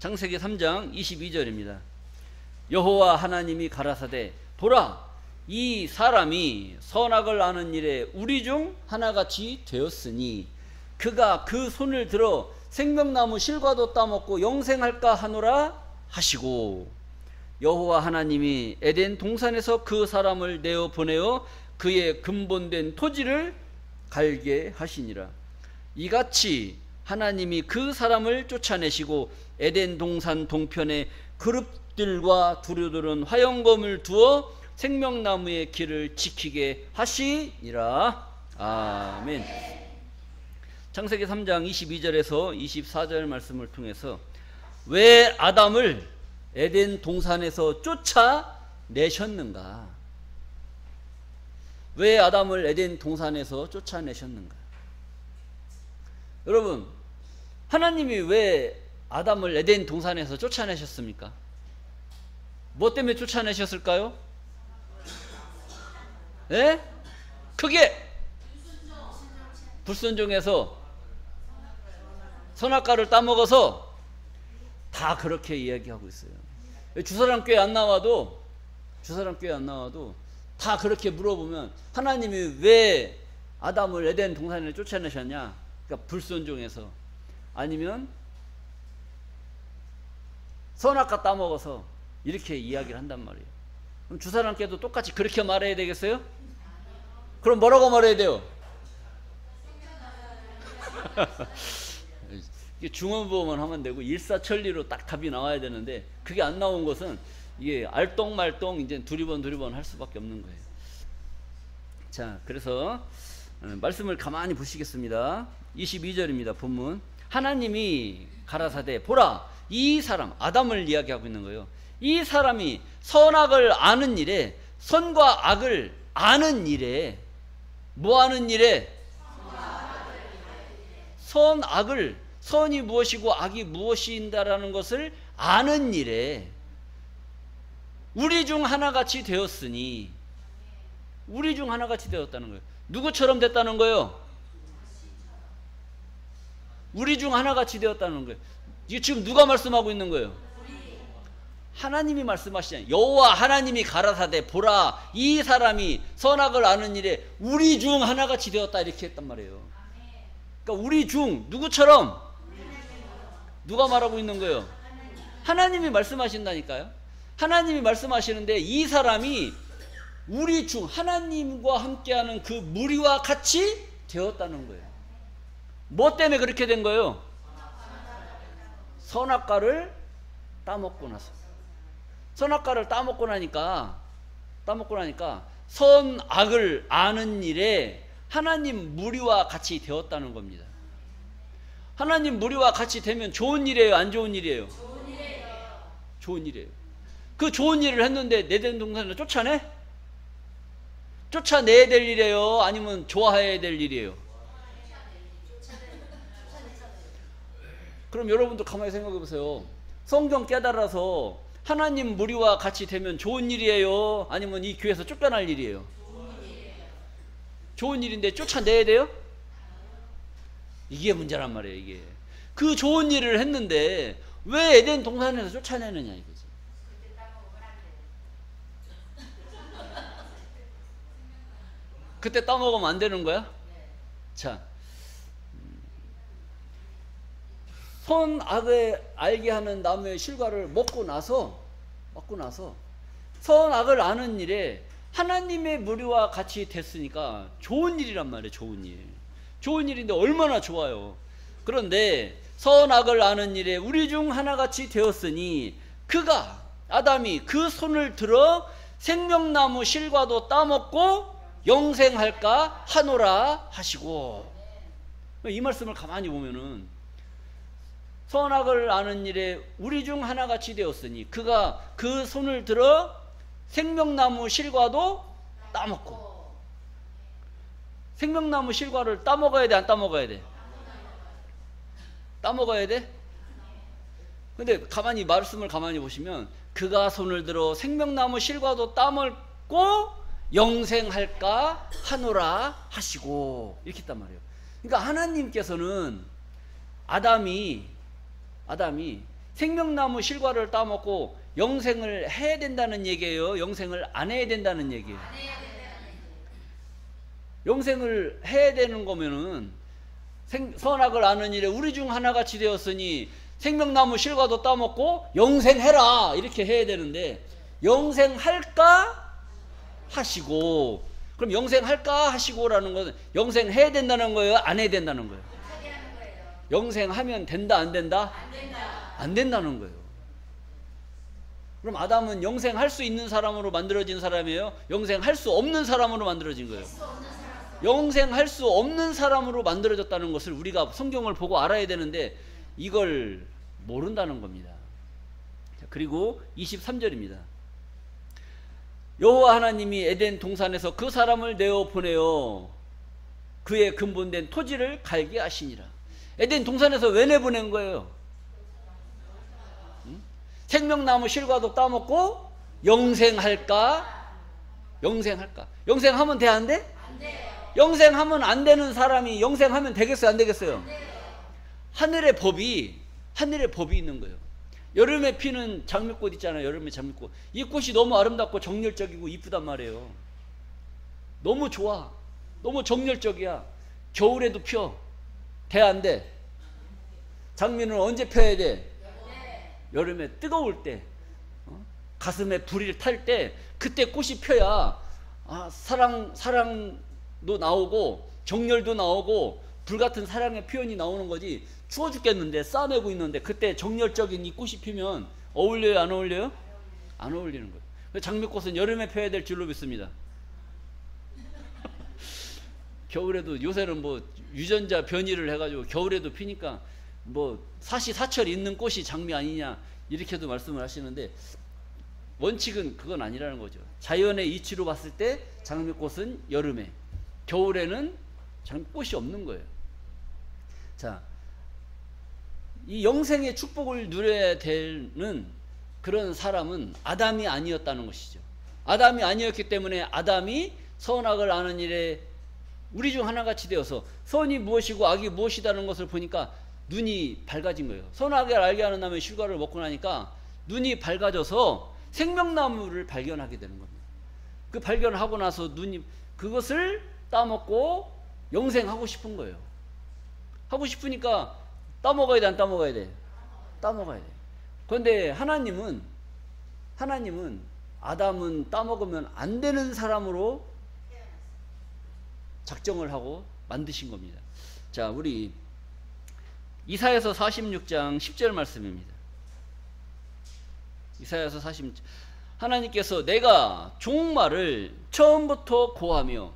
창세기 3장 22절입니다. 여호와 하나님이 가라사대 보라 이 사람이 선악을 아는 일에 우리 중 하나같이 되었으니 그가 그 손을 들어 생명나무 실과도 따먹고 영생할까 하노라 하시고, 여호와 하나님이 에덴 동산에서 그 사람을 내어 보내어 그의 근본된 토지를 갈게 하시니라. 이같이 하나님이 그 사람을 쫓아내시고 에덴 동산 동편에 그룹들과 두루두른 화영검을 두어 생명나무의 길을 지키게 하시니라. 아멘. 창세기 3장 22절에서 24절 말씀을 통해서 왜 아담을 에덴 동산에서 쫓아내셨는가? 왜 아담을 에덴 동산에서 쫓아내셨는가? 여러분, 하나님이 왜 아담을 에덴 동산에서 쫓아내셨습니까? 뭐 때문에 쫓아내셨을까요? 예? 크게 불순종해서 선악과를 따먹어서, 다 그렇게 이야기하고 있어요. 주사람 교회 안 나와도 다 그렇게 물어보면 하나님이 왜 아담을 에덴 동산에 쫓아내셨냐? 그러니까 불순종해서, 아니면 선악과 따먹어서, 이렇게 이야기를 한단 말이에요. 그럼 주사람께도 똑같이 그렇게 말해야 되겠어요? 그럼 뭐라고 말해야 돼요? 중언부언만 하면 되고 일사천리로 딱 답이 나와야 되는데, 그게 안 나온 것은 이게 알똥말똥 이제 두리번 할 수밖에 없는 거예요. 자, 그래서 말씀을 가만히 보시겠습니다. 22절입니다. 본문. 하나님이 가라사대 보라 이 사람, 아담을 이야기하고 있는 거예요. 이 사람이 선악을 아는 일에, 선과 악을 아는 일에, 뭐 하는 일에? 선악을, 선이 무엇이고 악이 무엇인다라는 것을 아는 일에 우리 중 하나같이 되었으니, 우리 중 하나같이 되었다는 거예요. 누구처럼 됐다는 거예요? 우리 중 하나같이 되었다는 거예요. 이게 지금 누가 말씀하고 있는 거예요? 하나님이 말씀하시잖아요. 여호와 하나님이 가라사대 보라 이 사람이 선악을 아는 일에 우리 중 하나같이 되었다, 이렇게 했단 말이에요. 그러니까 우리 중 누구처럼? 누가 말하고 있는 거예요? 하나님이 말씀하신다니까요. 하나님이 말씀하시는데 이 사람이 우리 중 하나님과 함께하는 그 무리와 같이 되었다는 거예요. 뭐 때문에 그렇게 된 거예요? 선악과를 따먹고 나서. 선악과를 따먹고 나니까 선악을 아는 일에 하나님 무리와 같이 되었다는 겁니다. 하나님 무리와 같이 되면 좋은 일이에요, 안 좋은 일이에요? 좋은 일이에요. 그 좋은 일을 했는데 에덴 동산을 쫓아내? 쫓아내야 될 일이에요, 아니면 좋아해야 될 일이에요? 그럼 여러분도 가만히 생각해 보세요. 성경 깨달아서 하나님 무리와 같이 되면 좋은 일이에요, 아니면 이 교회에서 쫓겨날 일이에요? 좋은 일인데 쫓아내야 돼요? 이게 문제란 말이에요. 이게 그 좋은 일을 했는데 왜 에덴 동산에서 쫓아내느냐 이거지. 그때 따먹으면 안 되는 거야? 자, 선악을 알게 하는 나무의 실과를 먹고 나서 선악을 아는 일에 하나님의 무리와 같이 됐으니까 좋은 일이란 말이에요. 좋은 일인데 얼마나 좋아요. 그런데 선악을 아는 일에 우리 중 하나같이 되었으니 그가, 아담이 그 손을 들어 생명나무 실과도 따먹고 영생할까 하노라 하시고. 이 말씀을 가만히 보면은 선악을 아는 일에 우리 중 하나같이 되었으니 그가 그 손을 들어 생명나무 실과도 따먹고. 생명나무 실과를 따먹어야 돼, 안 따먹어야 돼? 따먹어야 돼? 근데 가만히 말씀을 가만히 보시면 그가 손을 들어 생명나무 실과도 따먹고 영생할까 하노라 하시고, 이렇게 했단 말이에요. 그러니까 하나님께서는 아담이 생명나무 실과를 따먹고 영생을 해야 된다는 얘기예요? 영생을 안 해야 된다는 얘기예요? 영생을 해야 되는 거면은 선악을 아는 일에 우리 중 하나같이 되었으니 생명나무 실과도 따먹고 영생해라 이렇게 해야 되는데, 영생할까 하시고, 그럼 영생할까 하시고라는 것은 영생해야 된다는 거예요? 안 해야 된다는 거예요? 영생하면 된다 안 된다? 안 된다는 거예요. 그럼 아담은 영생할 수 있는 사람으로 만들어진 사람이에요? 영생할 수 없는 사람으로 만들어진 거예요? 영생할 수 없는 사람으로 만들어졌다는 것을 우리가 성경을 보고 알아야 되는데 이걸 모른다는 겁니다. 그리고 23절입니다. 여호와 하나님이 에덴 동산에서 그 사람을 내어 보내어 그의 근본된 토지를 갈게 하시니라. 에덴 동산에서 왜 내보낸 거예요? 생명나무 실과도 따먹고 영생할까? 영생할까? 영생하면 돼 안 돼? 안 돼요. 영생하면 안 되는 사람이 영생하면 되겠어요 안 되겠어요? 안 돼요. 하늘의 법이 있는 거예요. 여름에 피는 장미꽃 있잖아요. 여름에 장미꽃. 이 꽃이 너무 아름답고 정열적이고 이쁘단 말이에요. 너무 좋아. 너무 정열적이야. 겨울에도 펴. 돼 안 돼? 장미는 언제 펴야 돼? 여름에 뜨거울 때, 가슴에 불이 탈 때, 그때 꽃이 펴야 사랑도 나오고 정열도 나오고 불같은 사랑의 표현이 나오는 거지. 추워 죽겠는데 싸매고 있는데 그때 정열적인 이 꽃이 피면 어울려요 안 어울려요? 안 어울리는 거예요. 장미꽃은 여름에 펴야 될 줄로 믿습니다. 겨울에도 요새는 뭐 유전자 변이를 해가지고 겨울에도 피니까 뭐 사시사철 있는 꽃이 장미 아니냐 이렇게도 말씀을 하시는데, 원칙은 그건 아니라는 거죠. 자연의 이치로 봤을 때 장미꽃은 여름에, 겨울에는 장미꽃이 없는 거예요. 자, 이 영생의 축복을 누려야 되는 그런 사람은 아담이 아니었다는 것이죠. 아담이 아니었기 때문에 아담이 선악을 아는 일에 우리 중 하나같이 되어서 선이 무엇이고 악이 무엇이다는 것을 보니까 눈이 밝아진 거예요. 선악을 알게 하는 나무의 실과를 먹고 나니까 눈이 밝아져서 생명나무를 발견하게 되는 겁니다. 그 발견하고 나서 눈이 그것을 따먹고 영생하고 싶은 거예요. 하고 싶으니까 따먹어야 돼 안 따먹어야 돼? 따먹어야 돼. 그런데 하나님은 아담은 따먹으면 안 되는 사람으로 작정을 하고 만드신 겁니다. 자, 우리 이사야서 46장 10절 말씀입니다. 이사야서 46장. 하나님께서 내가 종말을 처음부터 고하며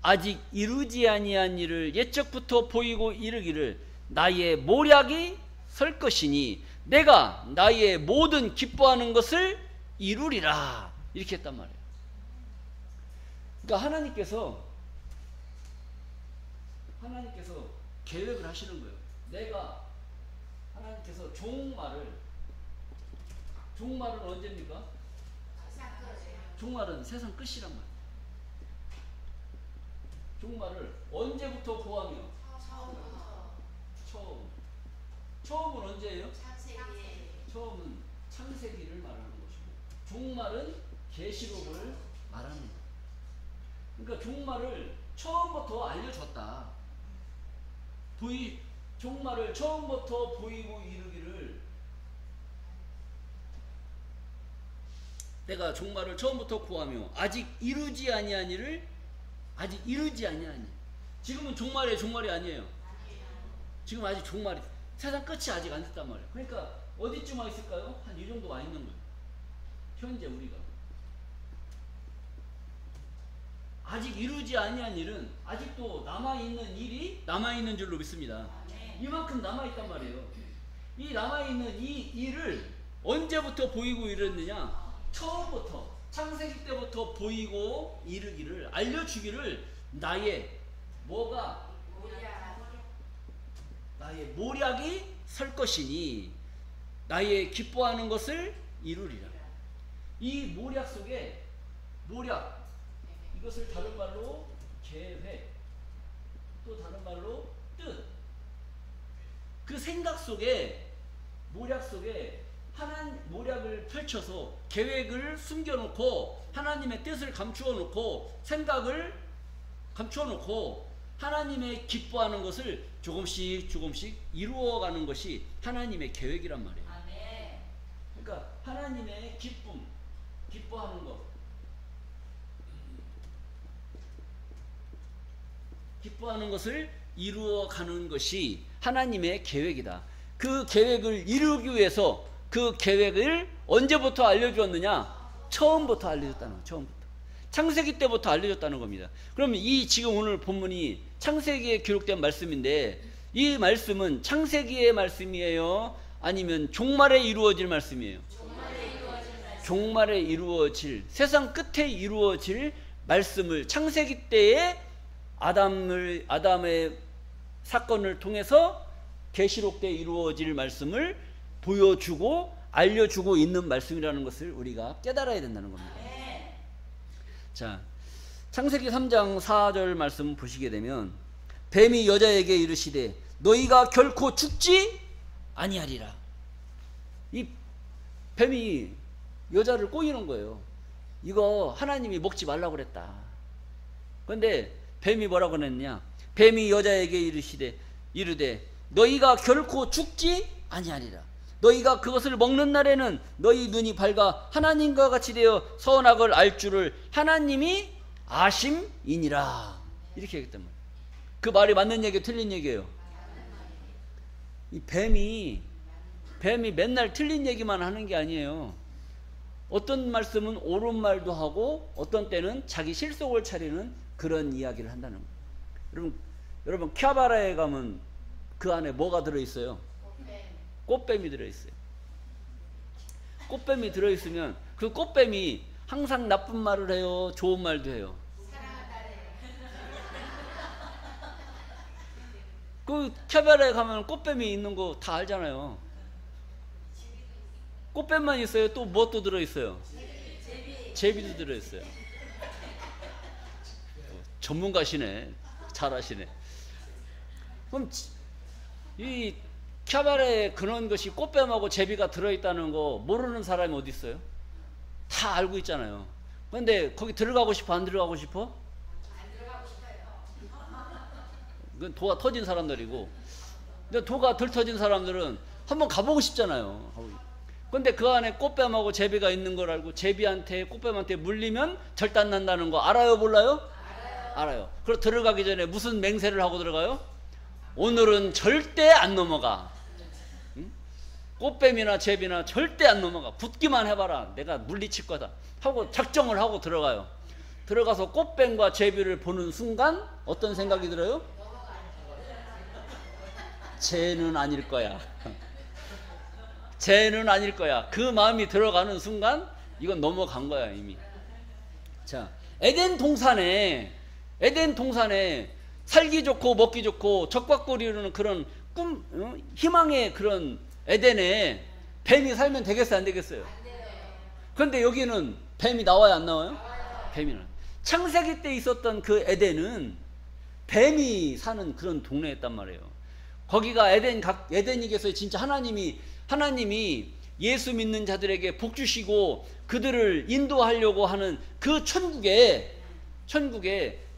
아직 이루지 아니한 일을 옛적부터 보이고 이르기를 나의 모략이 설 것이니 내가 나의 모든 기뻐하는 것을 이루리라 이렇게 했단 말이에요. 그러니까 하나님께서 계획을 하시는 거예요. 하나님께서 종말은 언제입니까? 종말은 세상 끝이란 말이에요. 종말을 언제부터 고하며? 처음은 언제예요? 처음은 창세기를 말하는 것이고, 종말은 계시록을 말합니다. 그러니까 종말을 처음부터 알려줬다. 종말을 처음부터 보이고 이르기를 내가 종말을 처음부터 고하며 아직 이루지 아니한 일을 아직 이루지 아니하니. 지금은 종말이 아니에요. 지금 아직 종말이, 세상 끝이 아직 안 됐단 말이에요. 그러니까 어디쯤 와 있을까요? 한 이 정도 와 있는 거예요. 현재 우리가 아직 이루지 아니한 일은 아직도 남아있는 일이 남아있는 줄로 믿습니다. 이만큼 남아있단 말이에요. 이 남아있는 이 일을 언제부터 보이고 이르느냐? 처음부터 창세기 때부터 보이고 이르기를 알려주기를 나의 모략이 설 것이니 나의 기뻐하는 것을 이루리라. 이 모략 속에 이것을 다른 말로 계획, 또 다른 말로 뜻, 그 생각 속에 모략 속에 하나님 모략을 펼쳐서 계획을 숨겨놓고 하나님의 뜻을 감추어 놓고 생각을 감추어 놓고 하나님의 기뻐하는 것을 조금씩 조금씩 이루어가는 것이 하나님의 계획이란 말이에요. 그러니까 하나님의 기쁨, 기뻐하는 것, 기뻐하는 것을 이루어가는 것이 하나님의 계획이다. 그 계획을 이루기 위해서 그 계획을 언제부터 알려주었느냐? 처음부터 알려줬다는 거예요. 처음부터. 창세기 때부터 알려줬다는 겁니다. 그럼 이 지금 오늘 본문이 창세기에 기록된 말씀인데 이 말씀은 창세기의 말씀이에요? 아니면 종말에 이루어질 말씀이에요? 종말에 이루어질, 세상 끝에 이루어질 말씀을 창세기 때에 아담의 사건을 통해서 계시록 때 이루어질 말씀을 보여주고 알려주고 있는 말씀이라는 것을 우리가 깨달아야 된다는 겁니다. 자, 창세기 3장 4절 말씀 보시게 되면 뱀이 여자에게 이르시되 너희가 결코 죽지 아니하리라. 이 뱀이 여자를 꼬이는 거예요. 이거 하나님이 먹지 말라고 그랬다. 그런데 뱀이 뭐라고 그랬냐? 뱀이 여자에게 이르되 너희가 결코 죽지 아니하리라. 너희가 그것을 먹는 날에는 너희 눈이 밝아 하나님과 같이 되어 선악을 알 줄을 하나님이 아심이니라. 이렇게 얘기했단 말이에요. 그 말이 맞는 얘기예요? 틀린 얘기예요? 이 뱀이 맨날 틀린 얘기만 하는 게 아니에요. 어떤 말씀은 옳은 말도 하고 어떤 때는 자기 실속을 차리는 그런 이야기를 한다는 거예요. 여러분 캬바라에 가면 그 안에 뭐가 들어있어요? 꽃뱀이 들어있어요. 꽃뱀이 들어있으면 그 꽃뱀이 항상 나쁜 말을 해요? 좋은 말도 해요? 그 캬바라에 가면 꽃뱀이 있는 거 다 알잖아요. 꽃뱀만 있어요? 또 뭐 또 들어있어요? 제비도 들어있어요. 전문가시네. 잘하시네. 그럼 이 캬바레에 그런 것이 꽃뱀하고 제비가 들어있다는 거 모르는 사람이 어디 있어요? 다 알고 있잖아요. 그런데 거기 들어가고 싶어? 안 들어가고 싶어? 안 들어가고 싶어요. 그건 도가 터진 사람들이고, 근데 도가 덜 터진 사람들은 한번 가보고 싶잖아요. 근데 그 안에 꽃뱀하고 제비가 있는 걸 알고 제비한테 꽃뱀한테 물리면 절단 난다는 거 알아요? 몰라요? 알아요. 그리고 들어가기 전에 무슨 맹세를 하고 들어가요? 오늘은 절대 안 넘어가. 응? 꽃뱀이나 제비나 절대 안 넘어가. 붙기만 해봐라. 내가 물리칠 거다 하고 작정을 하고 들어가요. 들어가서 꽃뱀과 제비를 보는 순간 어떤 생각이 들어요? 쟤는 아닐 거야. 쟤는 아닐 거야. 그 마음이 들어가는 순간 이건 넘어간 거야 이미. 자, 에덴 동산에 살기 좋고 먹기 좋고 적박구리 이루는 그런 꿈, 희망의 그런 에덴에 뱀이 살면 되겠어요? 안 되겠어요? 그런데 여기는 뱀이 나와요? 안 나와요? 뱀이 나와요. 창세기 때 있었던 그 에덴은 뱀이 사는 그런 동네였단 말이에요. 거기가 에덴이겠어요? 진짜 하나님이 예수 믿는 자들에게 복 주시고 그들을 인도하려고 하는 그 천국에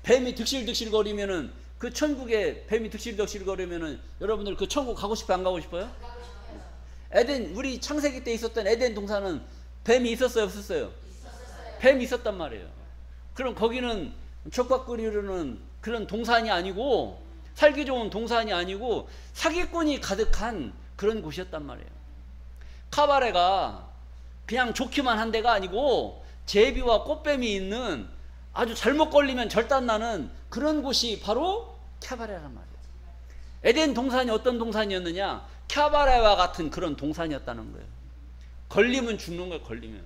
뱀이 득실득실 거리면은, 그 천국에 뱀이 득실득실 거리면은 여러분들 그 천국 가고 싶어요? 안 가고 싶어요? 에덴, 우리 창세기 때 있었던 에덴 동산은 뱀이 있었어요? 없었어요? 뱀이 있었단 말이에요. 그럼 거기는 촉박구리로는 그런 동산이 아니고, 살기 좋은 동산이 아니고 사기꾼이 가득한 그런 곳이었단 말이에요. 카바레가 그냥 좋기만 한 데가 아니고 제비와 꽃뱀이 있는, 아주 잘못 걸리면 절단나는 그런 곳이 바로 캬바레란 말이에요. 에덴 동산이 어떤 동산이었느냐? 캬바레와 같은 그런 동산이었다는 거예요. 걸리면 죽는 거예요. 걸리면.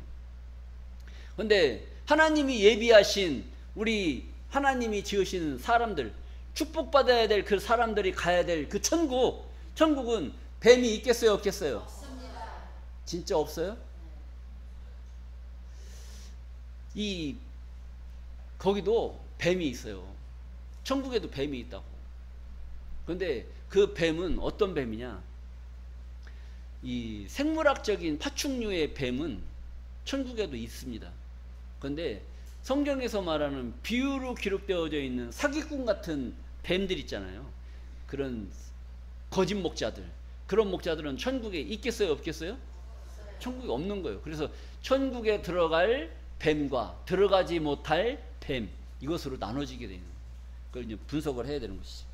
그런데 하나님이 예비하신, 우리 하나님이 지으신 사람들, 축복받아야 될 그 사람들이 가야 될 그 천국은 뱀이 있겠어요? 없겠어요? 없습니다. 진짜 없어요? 거기도 뱀이 있어요. 천국에도 뱀이 있다고. 그런데 그 뱀은 어떤 뱀이냐? 이 생물학적인 파충류의 뱀은 천국에도 있습니다. 그런데 성경에서 말하는 비유로 기록되어져 있는 사기꾼 같은 뱀들 있잖아요. 그런 거짓 목자들, 그런 목자들은 천국에 있겠어요, 없겠어요? 천국에 없는 거예요. 그래서 천국에 들어갈 뱀과 들어가지 못할 뱀, 이것으로 나눠지게 되는 거예요. 그걸 이제 분석을 해야 되는 것이죠.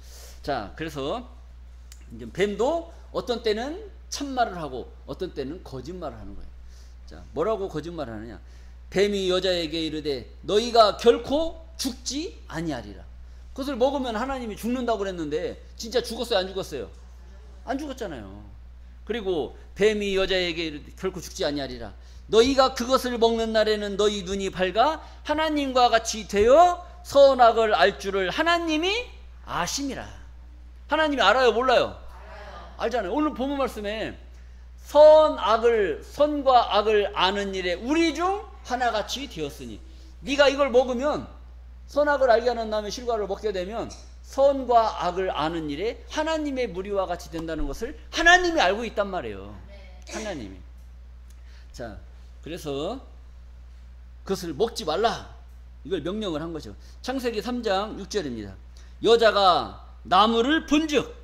자, 그래서 이제 뱀도 어떤 때는 참말을 하고 어떤 때는 거짓말을 하는 거예요. 자, 뭐라고 거짓말을 하느냐? 뱀이 여자에게 이르되 너희가 결코 죽지 아니하리라. 그것을 먹으면 하나님이 죽는다고 그랬는데 진짜 죽었어요, 안 죽었어요? 안 죽었잖아요. 그리고 뱀이 여자에게 이르되 결코 죽지 아니하리라. 너희가 그것을 먹는 날에는 너희 눈이 밝아 하나님과 같이 되어 선악을 알 줄을 하나님이 아심이라. 하나님이 알아요, 몰라요? 알잖아요. 오늘 본문 말씀에 선과 악을 아는 일에 우리 중 하나같이 되었으니, 네가 이걸 먹으면 선악을 알게 하는 나무의 실과를 먹게 되면 선과 악을 아는 일에 하나님의 무리와 같이 된다는 것을 하나님이 알고 있단 말이에요. 하나님이. 자, 그래서 그것을 먹지 말라, 이걸 명령을 한 거죠. 창세기 3장 6절입니다. 여자가 나무를 본즉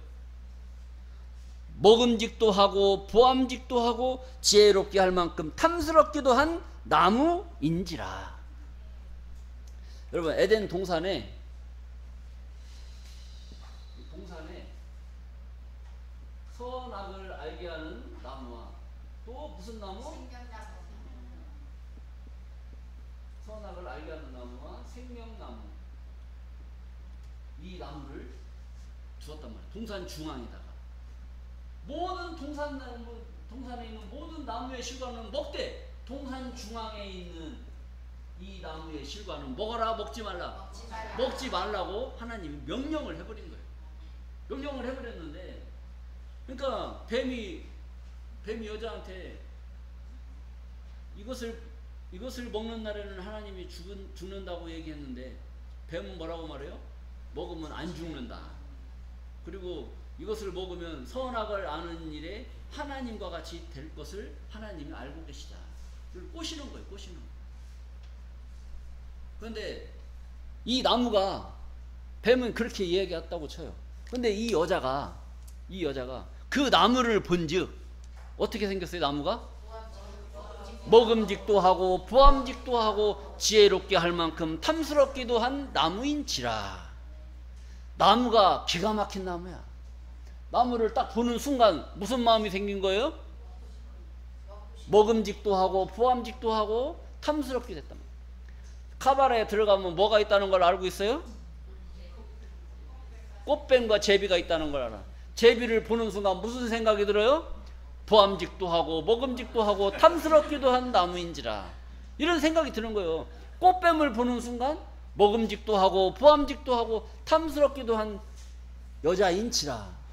먹음직도 하고 보암직도 하고 지혜롭게 할 만큼 탐스럽기도 한 나무인지라. 여러분, 에덴 동산에 선악을 알게 하는 나무와 또 무슨 나무? 선악을 알게 하는 나무와 생명나무, 이 나무를 주었단 말이에요. 동산 중앙에다가. 모든 동산에 있는 모든 나무의 실과는 먹되 동산 중앙에 있는 이 나무의 실과는 먹어라, 먹지 말라. 먹지 말라고 하나님이 명령을 해버린 거예요. 명령을 해버렸는데, 그러니까 뱀이 여자한테 이것을 먹는 날에는 하나님이 죽는다고 얘기했는데, 뱀은 뭐라고 말해요? 먹으면 안 죽는다. 그리고 이것을 먹으면 선악을 아는 일에 하나님과 같이 될 것을 하나님이 알고 계시다. 이걸 꼬시는 거예요, 꼬시는 거예요. 그런데 이 나무가, 뱀은 그렇게 이야기했다고 쳐요. 그런데 이 여자가 그 나무를 본즉 어떻게 생겼어요? 나무가 먹음직도 하고 보암직도 하고 지혜롭게 할 만큼 탐스럽기도 한 나무인지라. 나무가 기가 막힌 나무야. 나무를 딱 보는 순간 무슨 마음이 생긴 거예요? 먹음직도 하고 보암직도 하고 탐스럽게 됐단 말이에요. 카바라에 들어가면 뭐가 있다는 걸 알고 있어요? 꽃뱀과 제비가 있다는 걸 알아. 제비를 보는 순간 무슨 생각이 들어요? 보암직도 하고 먹음직도 하고 탐스럽기도 한 나무인지라. 이런 생각이 드는 거예요. 꽃뱀을 보는 순간 먹음직도 하고 보암직도 하고 탐스럽기도 한 여자인지라.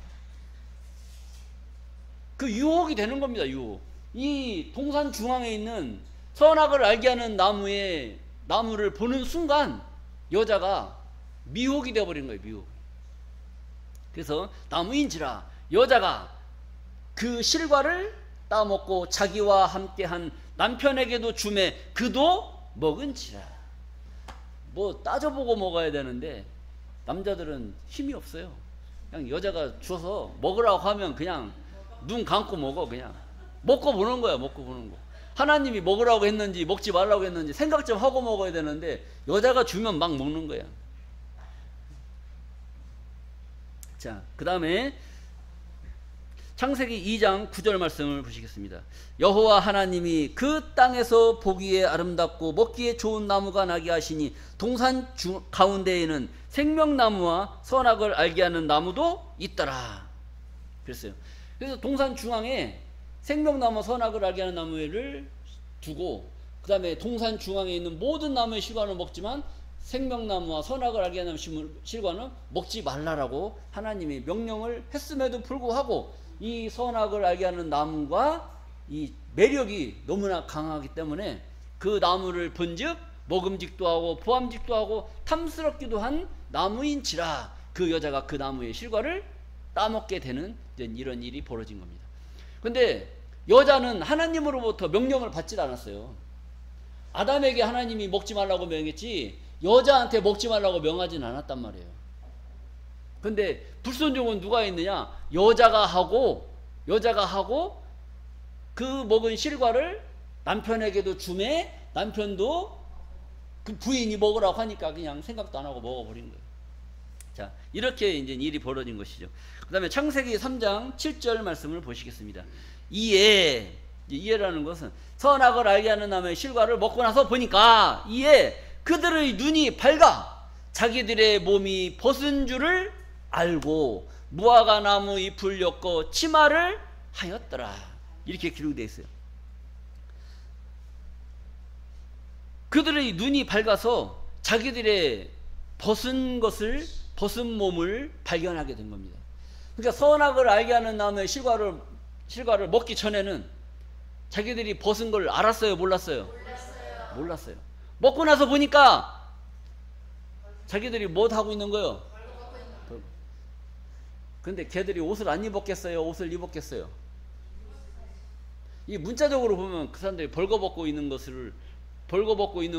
그 유혹이 되는 겁니다. 유혹. 이 동산 중앙에 있는 선악을 알게 하는 나무를 보는 순간 여자가 미혹이 되어버린 거예요. 미혹. 그래서 나무인지라, 여자가 그 실과를 따먹고 자기와 함께한 남편에게도 주매 그도 먹은지라. 뭐 따져보고 먹어야 되는데 남자들은 힘이 없어요. 그냥 여자가 줘서 먹으라고 하면 그냥 눈 감고 먹어. 그냥 먹고 보는 거야. 먹고 보는 거. 하나님이 먹으라고 했는지 먹지 말라고 했는지 생각 좀 하고 먹어야 되는데 여자가 주면 막 먹는 거야. 자, 그 다음에 창세기 2장 9절 말씀을 보시겠습니다. 여호와 하나님이 그 땅에서 보기에 아름답고 먹기에 좋은 나무가 나게 하시니 동산 가운데에는 생명나무와 선악을 알게 하는 나무도 있더라. 그랬어요. 그래서 동산 중앙에 생명나무, 선악을 알게 하는 나무를 두고, 그 다음에 동산 중앙에 있는 모든 나무의 실과는 먹지만 생명나무와 선악을 알게 하는 실과는 먹지 말라라고 하나님이 명령을 했음에도 불구하고 이 선악을 알게 하는 나무가 이 매력이 너무나 강하기 때문에 그 나무를 본즉 먹음직도 하고 보암직도 하고 탐스럽기도 한 나무인지라, 그 여자가 그 나무의 실과를 따먹게 되는 이런 일이 벌어진 겁니다. 근데 여자는 하나님으로부터 명령을 받질 않았어요. 아담에게 하나님이 먹지 말라고 명했지 여자한테 먹지 말라고 명하진 않았단 말이에요. 근데 불순종은 누가 했느냐? 여자가 하고 그 먹은 실과를 남편에게도 주매 남편도 그 부인이 먹으라고 하니까 그냥 생각도 안 하고 먹어버린 거예요. 자, 이렇게 이제 일이 벌어진 것이죠. 그 다음에 창세기 3장 7절 말씀을 보시겠습니다. 이해라는 것은 선악을 알게 하는 나무의 실과를 먹고 나서 보니까 이에 그들의 눈이 밝아 자기들의 몸이 벗은 줄을 알고 무화과 나무 잎을 엮어 치마를 하였더라. 이렇게 기록되어 있어요. 그들의 눈이 밝아서 자기들의 벗은 몸을 발견하게 된 겁니다. 그러니까 선악을 알게 하는 나무의 실과를 먹기 전에는 자기들이 벗은 걸 알았어요? 몰랐어요? 몰랐어요. 먹고 나서 보니까 자기들이 뭐 하고 있는 거예요? 근데 걔들이 옷을 안 입었겠어요? 옷을 입었겠어요? 이 문자적으로 보면 그 사람들이 벌거벗고 있는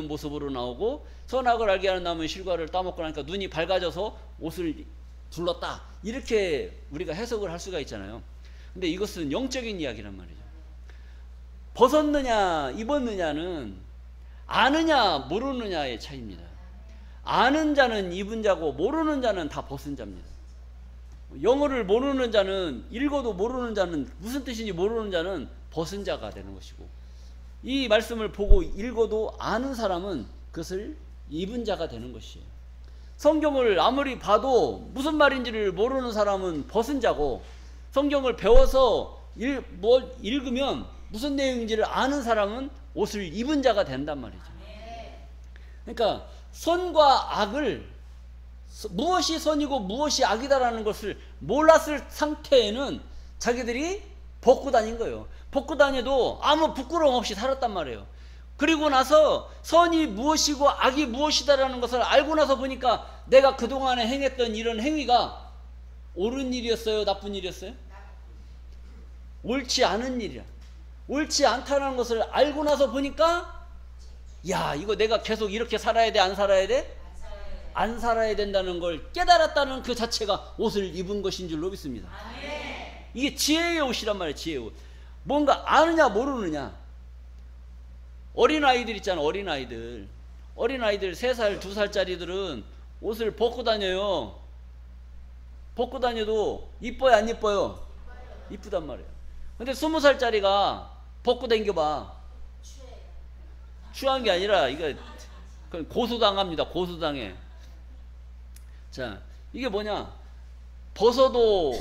모습으로 나오고 선악을 알게 하는 나무의 실과를 따먹고 나니까 눈이 밝아져서 옷을 둘렀다. 이렇게 우리가 해석을 할 수가 있잖아요. 근데 이것은 영적인 이야기란 말이죠. 벗었느냐 입었느냐는 아느냐 모르느냐의 차이입니다. 아는 자는 입은 자고 모르는 자는 다 벗은 자입니다. 영어를 모르는 자는 읽어도 모르는 자는 무슨 뜻인지 모르는 자는 벗은 자가 되는 것이고 이 말씀을 보고 읽어도 아는 사람은 그것을 입은 자가 되는 것이에요. 성경을 아무리 봐도 무슨 말인지를 모르는 사람은 벗은 자고 성경을 배워서 읽으면 무슨 내용인지를 아는 사람은 옷을 입은 자가 된단 말이죠. 그러니까 선과 악을 무엇이 선이고 무엇이 악이다라는 것을 몰랐을 상태에는 자기들이 벗고 다닌 거예요. 벗고 다녀도 아무 부끄러움 없이 살았단 말이에요. 그리고 나서 선이 무엇이고 악이 무엇이다라는 것을 알고 나서 보니까 내가 그동안에 행했던 이런 행위가 옳은 일이었어요? 나쁜 일이었어요? 옳지 않은 일이야. 옳지 않다는 것을 알고 나서 보니까 야, 이거 내가 계속 이렇게 살아야 돼? 안 살아야 돼? 안 살아야 된다는 걸 깨달았다는 그 자체가 옷을 입은 것인 줄로 믿습니다. 이게 지혜의 옷이란 말이에요. 지혜의 옷. 뭔가 아느냐 모르느냐. 어린아이들 있잖아. 어린아이들 3살 2살짜리들은 옷을 벗고 다녀요. 벗고 다녀도 이뻐요 안 이뻐요? 이쁘단 말이에요. 근데 20살짜리가 벗고 다녀봐. 추한 게 아니라 이거 고소당합니다. 고소당해. 자, 이게 뭐냐? 벗어도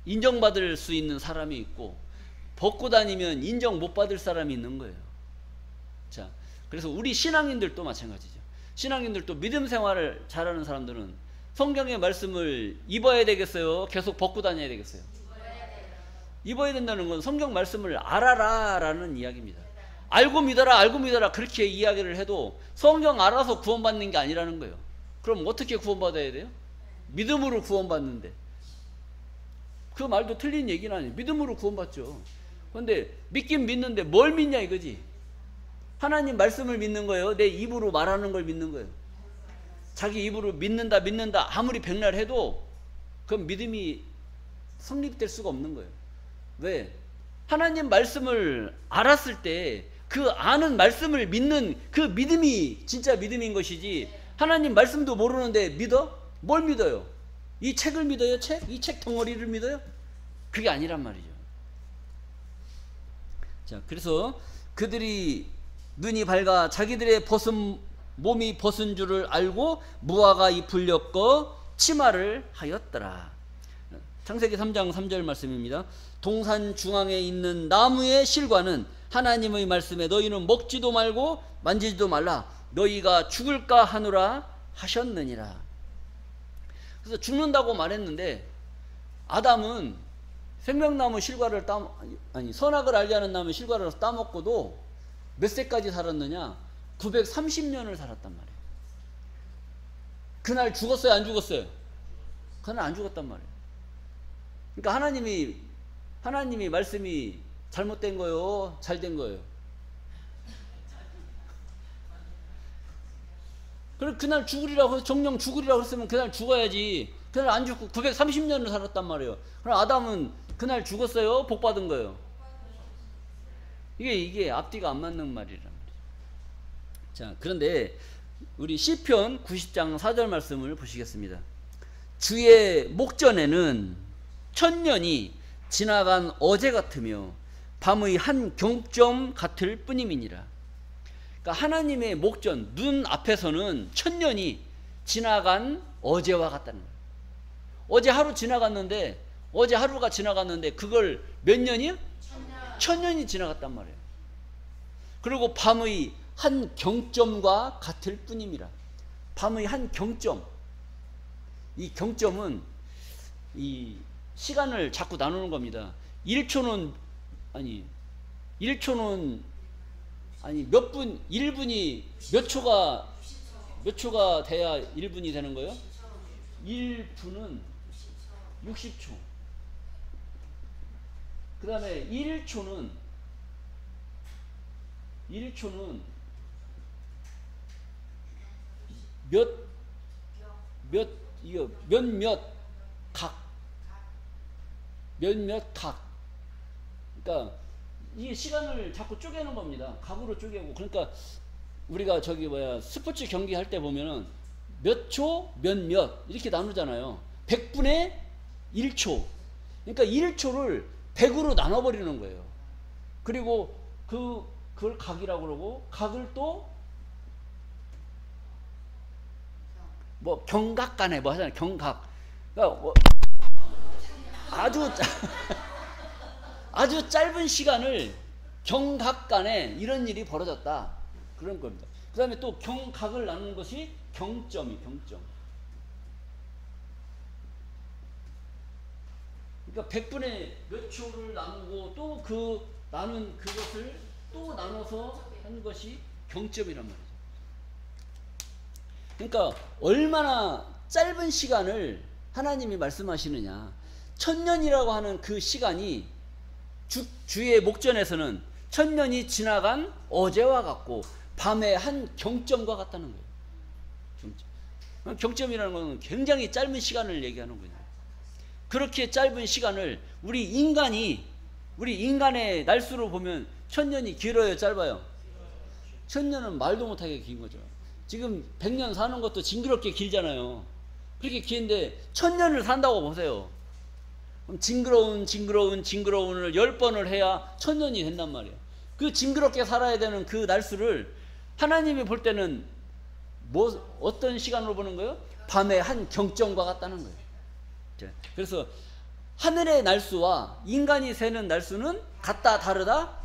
인정받을 수 있는 사람이 있고 벗고 다니면 인정 못 받을 사람이 있는 거예요. 자, 그래서 우리 신앙인들도 마찬가지죠. 신앙인들도 믿음 생활을 잘하는 사람들은 성경의 말씀을 입어야 되겠어요? 계속 벗고 다녀야 되겠어요? 입어야 된다는 건 성경 말씀을 알아라 라는 이야기입니다. 알고 믿어라 그렇게 이야기를 해도 성경 알아서 구원받는 게 아니라는 거예요. 그럼 어떻게 구원받아야 돼요? 믿음으로 구원받는데 그 말도 틀린 얘기는 아니에요. 믿음으로 구원받죠. 그런데 믿긴 믿는데 뭘 믿냐 이거지. 하나님 말씀을 믿는 거예요? 내 입으로 말하는 걸 믿는 거예요? 자기 입으로 믿는다 아무리 백날 해도 그건 믿음이 성립될 수가 없는 거예요. 왜? 하나님 말씀을 알았을 때 그 아는 말씀을 믿는 그 믿음이 진짜 믿음인 것이지 하나님 말씀도 모르는데 믿어? 뭘 믿어요? 이 책을 믿어요? 이 책 덩어리를 믿어요? 그게 아니란 말이죠. 자, 그래서 그들이 눈이 밝아 자기들의 몸이 벗은 줄을 알고 무화과 잎을 엮어 치마를 하였더라. 창세기 3장 3절 말씀입니다. 동산 중앙에 있는 나무의 실과는 하나님의 말씀에 너희는 먹지도 말고 만지지도 말라 너희가 죽을까 하노라 하셨느니라. 그래서 죽는다고 말했는데 아담은 생명나무 실과를 선악을 알게 하는 나무 실과를 따먹고도 몇 세까지 살았느냐? 930년을 살았단 말이에요. 그날 죽었어요? 안 죽었어요? 그날 안 죽었단 말이에요. 그러니까 하나님이 하나님이 말씀이 잘못된 거요? 잘된 거예요? 그럼 그날 죽으리라고, 정령 죽으리라고 했으면 그날 죽어야지. 그날 안 죽고 930년을 살았단 말이에요. 그럼 아담은 그날 죽었어요? 복 받은 거예요? 이게 앞뒤가 안 맞는 말이란 말이에요. 자, 그런데 우리 시편 90장 4절 말씀을 보시겠습니다. 주의 목전에는 천년이 지나간 어제 같으며 밤의 한 경점 같을 뿐임이니라. 그러니까 하나님의 목전, 눈 앞에서는 천년이 지나간 어제와 같다는 거예요. 어제 하루 지나갔는데, 어제 하루가 지나갔는데 그걸 몇 년이요? 천년이 지나갔단 말이에요. 그리고 밤의 한 경점과 같을 뿐임이라. 밤의 한 경점. 이 경점은 이 시간을 자꾸 나누는 겁니다. 1초는 몇 분, 1분이 몇 초가 돼야 1분이 되는 거예요? 1분은 60초. 그 다음에 1초는 몇몇 각. 그러니까 이 시간을 자꾸 쪼개는 겁니다. 각으로 쪼개고. 그러니까 우리가 스포츠 경기 할 때 보면은 몇 초, 몇 이렇게 나누잖아요. 100분의 1초. 그러니까 1초를 100으로 나눠버리는 거예요. 그리고 그걸 각이라고 그러고, 각을 또 뭐 경각간에 뭐 하잖아요. 경각. 그러니까 뭐 아주 짧은 시간을 경각간에 이런 일이 벌어졌다. 그런 겁니다. 그 다음에 또 경각을 나누는 것이 경점. 그러니까 100분의 몇 초를 나누고 또 그 나눈 그것을 또 나눠서 하는 것이 경점이란 말이죠. 그러니까 얼마나 짧은 시간을 하나님이 말씀하시느냐. 천년이라고 하는 그 시간이 주의 목전에서는 천년이 지나간 어제와 같고 밤의 한 경점과 같다는 거예요. 경점이라는 것은 굉장히 짧은 시간을 얘기하는 거예요. 그렇게 짧은 시간을 우리 인간의 날수로 보면 천년이 길어요, 짧아요? 천년은 말도 못하게 긴 거죠. 지금 100년 사는 것도 징그럽게 길잖아요. 그렇게 긴데 천년을 산다고 보세요. 그럼 징그러운을 10번을 해야 천년이 된단 말이에요. 그 징그럽게 살아야 되는 그 날수를 하나님이 볼 때는 어떤 시간으로 보는 거예요? 밤의 한 경점과 같다는 거예요. 그래서 하늘의 날수와 인간이 세는 날수는 같다, 다르다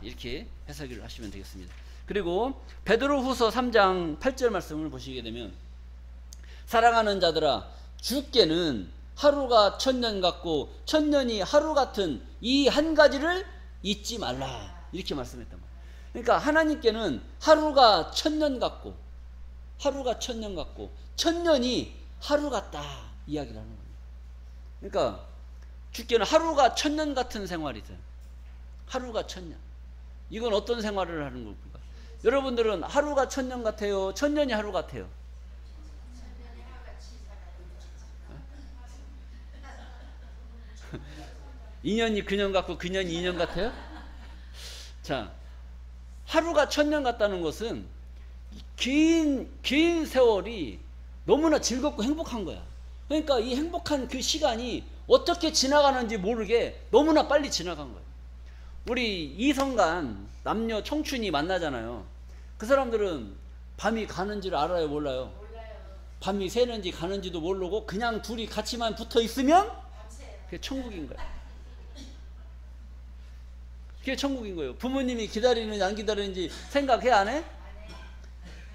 이렇게 해석을 하시면 되겠습니다. 그리고 베드로후서 3장 8절 말씀을 보시게 되면, 사랑하는 자들아, 주께는 하루가 천년 같고 천년이 하루 같은 이 한 가지를 잊지 말라, 이렇게 말씀했단 말이에요. 그러니까 하나님께는 하루가 천년 같고 천년이 하루 같다 이야기를 하는 겁니다. 그러니까 주께는 하루가 천년 같은 생활이세요. 하루가 천년. 이건 어떤 생활을 하는 겁니까? 여러분들은 하루가 천년 같아요? 천년이 하루 같아요? 2년이 그년 같고 그년이 2년 같아요? 자, 하루가 천년 같다는 것은 긴 세월이 너무나 즐겁고 행복한 거야. 그러니까 이 행복한 그 시간이 어떻게 지나가는지 모르게 너무나 빨리 지나간 거예요. 우리 이성간 남녀 청춘이 만나잖아요. 그 사람들은 밤이 가는지를 알아요, 몰라요? 밤이 새는지 가는지도 모르고 그냥 둘이 같이만 붙어 있으면 그게 천국인 거예요. 그게 천국인 거예요. 부모님이 기다리는지 안 기다리는지 생각해, 안 해?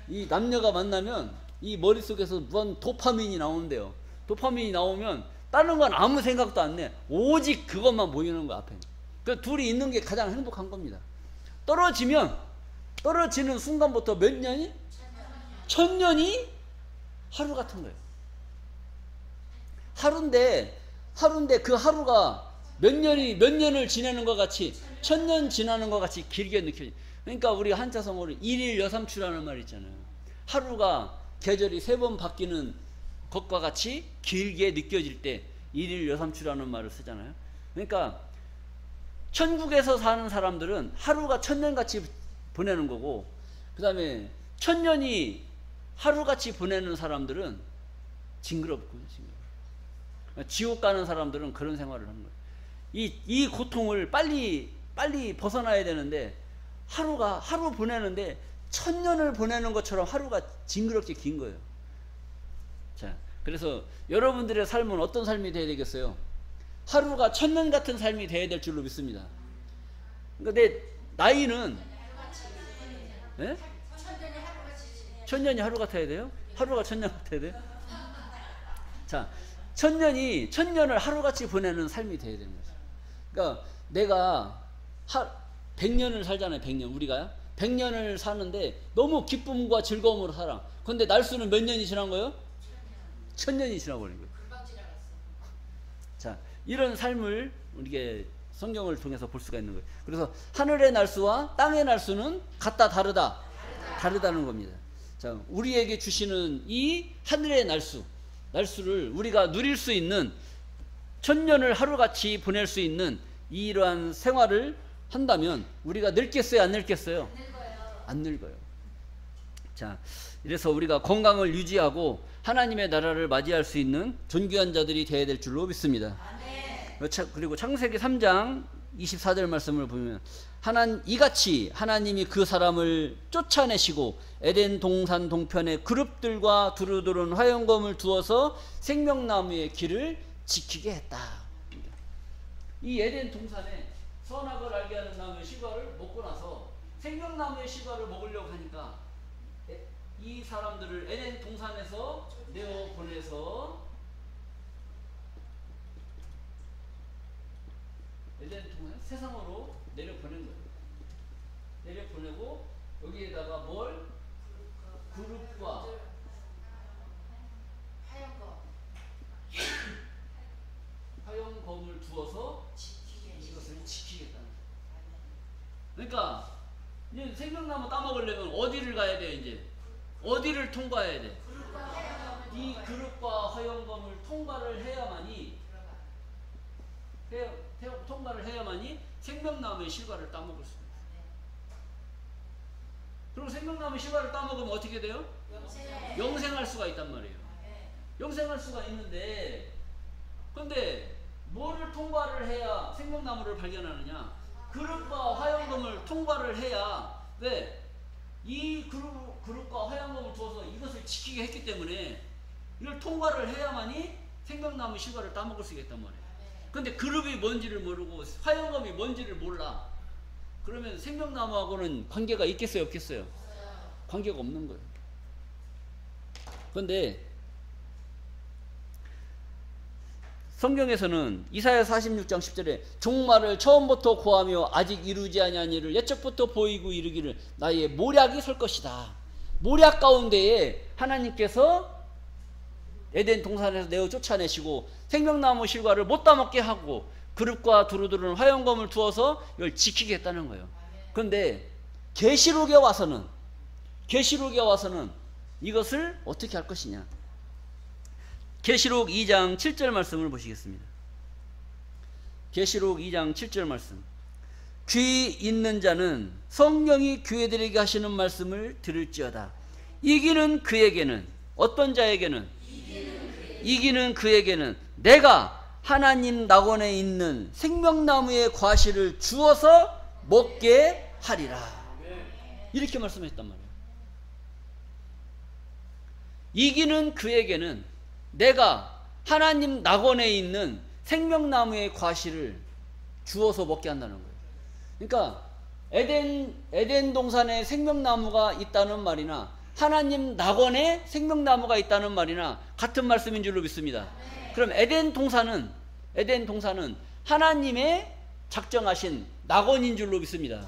이 남녀가 만나면 이 머릿속에서 무한 도파민이 나오는데요. 도파민이 나오면 다른 건 아무 생각도 안 내. 오직 그것만 보이는 거야, 앞에. 그 둘이 있는 게 가장 행복한 겁니다. 떨어지는 순간부터 몇 년이? 천년이 하루 같은 거예요. 하루인데 그 하루가 몇 년을 지내는 것 같이, 1000년 지나는 것 같이 길게 느껴져요. 그러니까 우리 한자성어로 일일 여삼추라는 말이 있잖아요. 하루가 계절이 3번 바뀌는 것과 같이 길게 느껴질 때 일일 여삼추라는 말을 쓰잖아요. 그러니까 천국에서 사는 사람들은 하루가 1000년같이 보내는 거고, 그 다음에 1000년이 하루같이 보내는 사람들은 징그럽고요. 지옥 가는 사람들은 그런 생활을 하는 거예요. 이 고통을 빨리 벗어나야 되는데, 하루 보내는데 1000년을 보내는 것처럼 하루가 징그럽게 긴 거예요. 자, 그래서 여러분들의 삶은 어떤 삶이 되어야 되겠어요? 하루가 1000년 같은 삶이 되어야 될 줄로 믿습니다. 그러니까 내 나이는, 네? 1000년이 하루 같아야 돼요? 하루가 1000년 같아야 돼요? 자, 1000년을 하루같이 보내는 삶이 되어야 되는 거죠. 그러니까 내가 100년을 살잖아요. 100년. 우리가요 100년을 사는데 너무 기쁨과 즐거움으로 살아. 근데 날수는 몇 년이 지난 거예요? 1000년이 지나버린 거예요. 자, 이런 삶을 우리가 성경을 통해서 볼 수가 있는 거예요. 그래서 하늘의 날수와 땅의 날수는 같다 다르다는 겁니다. 자, 우리에게 주시는 이 하늘의 날수를 우리가 누릴 수 있는, 1000년을 하루같이 보낼 수 있는 이러한 생활을 한다면 우리가 늙겠어요, 안 늙겠어요? 안 늙어요. 자, 이래서 우리가 건강을 유지하고 하나님의 나라를 맞이할 수 있는 존귀한 자들이 되어야 될 줄로 믿습니다. 그리고 창세기 3장 24절 말씀을 보면, 이같이 하나님이 그 사람을 쫓아내시고 에덴 동산 동편에 그룹들과 두루두른 화영검을 두어서 생명나무의 길을 지키게 했다. 이 에덴 동산에 선악을 알게 하는 나무의 실과를 먹고 나서 생명나무의 실과를 먹으려고 하니까 이 사람들을 에덴 동산에서 내어 보내서 에덴 동산 세상으로 내려 보낸 거예요. 내려 보내고 여기에다가 뭘? 그룹과 화영검을 두어서 이것을 지키겠다는 거예요. 그러니까 이제 생명나무 따먹으려면 어디를 가야 돼요? 이제 어디를 통과해야 돼? 이 그룹과 화영검을 통과를 해야만이 생명나무의 실과를 따먹을 수 있어요. 그리고 생명나무의 실과를 따먹으면 어떻게 돼요? 영생할 수가 있단 말이에요. 영생할 수가 있는데, 근데 뭐를 통과를 해야 생명나무를 발견하느냐? 그룹과 화영검을 통과를 해야, 왜? 이 그룹과 화영검을 두어서 이것을 지키게 했기 때문에 이걸 통과를 해야만이 생명나무 실과를 따먹을 수 있겠단 말이에요. 근데 그룹이 뭔지를 모르고 화영검이 뭔지를 몰라. 그러면 생명나무하고는 관계가 있겠어요, 없겠어요? 관계가 없는 거예요. 그런데 성경에서는 이사야 46장 10절에 종말을 처음부터 고하며 아직 이루지 아니한 일을 옛적부터 보이고 이르기를 나의 모략이 설 것이다. 모략 가운데에 하나님께서 에덴 동산에서 내어 쫓아내시고 생명나무 실과를 못 따먹게 하고 그룹과 두루두루는 화영검을 두어서 이걸 지키게 했다는 거예요. 그런데 계시록에 와서는 이것을 어떻게 할 것이냐? 계시록 2장 7절 말씀을 보시겠습니다. 계시록 2장 7절 말씀. 귀 있는 자는 성령이 교회들에게 하시는 말씀을 들을지어다. 이기는 그에게는, 어떤 자에게는? 이기는 그에게는 내가 하나님 낙원에 있는 생명나무의 과실을 주어서 먹게 하리라. 이렇게 말씀했단 말이에요. 이기는 그에게는 내가 하나님 낙원에 있는 생명나무의 과실을 주어서 먹게 한다는 거예요. 그러니까 에덴 동산에 생명나무가 있다는 말이나 하나님 낙원에 생명나무가 있다는 말이나 같은 말씀인 줄로 믿습니다. 그럼 에덴 동산은 하나님의 작정하신 낙원인 줄로 믿습니다.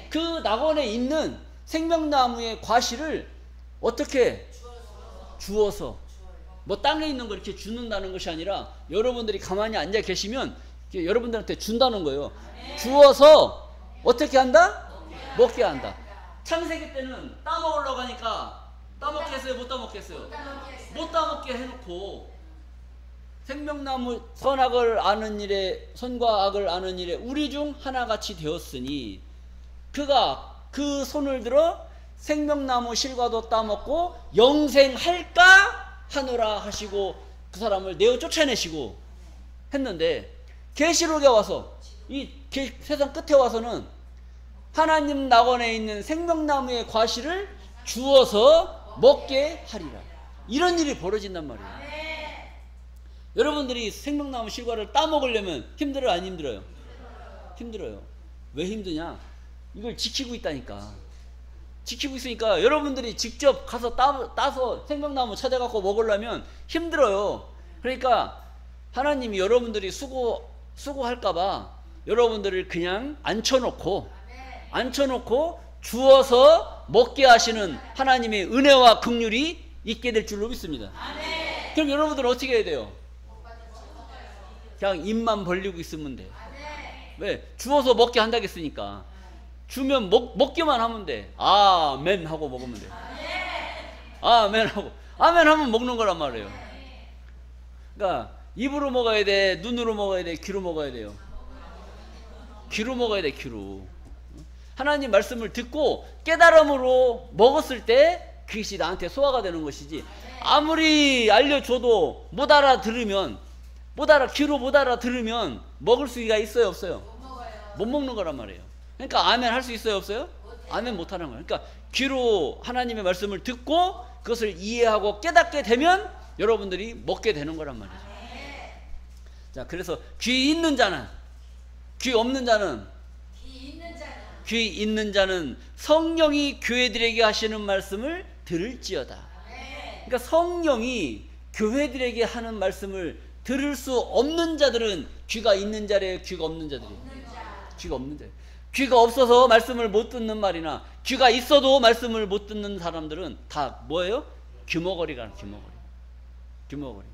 그 낙원에 있는 생명나무의 과실을 어떻게? 주어서. 뭐 땅에 있는 걸 이렇게 주는다는 것이 아니라 여러분들이 가만히 앉아 계시면 여러분들한테 준다는 거예요. 주어서 어떻게 한다? 먹게 한다. 창세기 때는 따먹으려고 하니까 따먹게 했어요? 못 따먹게 했어요? 못 따먹게 해놓고 생명나무 선악을 아는 일에, 선과 악을 아는 일에 우리 중 하나같이 되었으니 그가 그 손을 들어 생명나무 실과도 따먹고 영생할까 하노라 하시고 그 사람을 내어 쫓아내시고 했는데, 계시록에 와서 이 세상 끝에 와서는 하나님 낙원에 있는 생명나무의 과실을 주어서 먹게 하리라. 이런 일이 벌어진단 말이에요. 여러분들이 생명나무 실과를 따먹으려면 힘들어요, 안 힘들어요? 힘들어요. 왜 힘드냐? 이걸 지키고 있다니까. 지키고 있으니까 여러분들이 직접 가서 따서 생명나무 찾아갖고 먹으려면 힘들어요. 그러니까 하나님이 여러분들이 수고할까봐 여러분들을 그냥 앉혀놓고 주어서 먹게 하시는 하나님의 은혜와 긍휼이 있게 될 줄로 믿습니다. 그럼 여러분들은 어떻게 해야 돼요? 그냥 입만 벌리고 있으면 돼. 왜? 주어서 먹게 한다겠으니까. 주면 먹기만 하면 돼. 아멘 하고 먹으면 돼. 아멘 하고. 아멘 하면 먹는 거란 말이에요. 그러니까 입으로 먹어야 돼? 눈으로 먹어야 돼? 귀로 먹어야 돼요? 귀로 먹어야 돼, 귀로. 하나님 말씀을 듣고 깨달음으로 먹었을 때 그것이 나한테 소화가 되는 것이지, 아무리 알려줘도 귀로 못 알아들으면 먹을 수가 있어요, 없어요? 못 먹는 거란 말이에요. 그러니까 아멘 할 수 있어요, 없어요? 아멘 못 하는 거예요. 그러니까 귀로 하나님의 말씀을 듣고 그것을 이해하고 깨닫게 되면 여러분들이 먹게 되는 거란 말이죠. 자, 그래서 귀 있는 자는, 귀 없는 자는, 귀 있는 자는 성령이 교회들에게 하시는 말씀을 들을지어다. 그러니까 성령이 교회들에게 하는 말씀을 들을 수 없는 자들은 귀가 있는 자래요, 귀가 없는 자들이에요? 귀가 없는 자예요. 귀가 없어서 말씀을 못 듣는 말이나 귀가 있어도 말씀을 못 듣는 사람들은 다 뭐예요? 규머거리가 규머거리.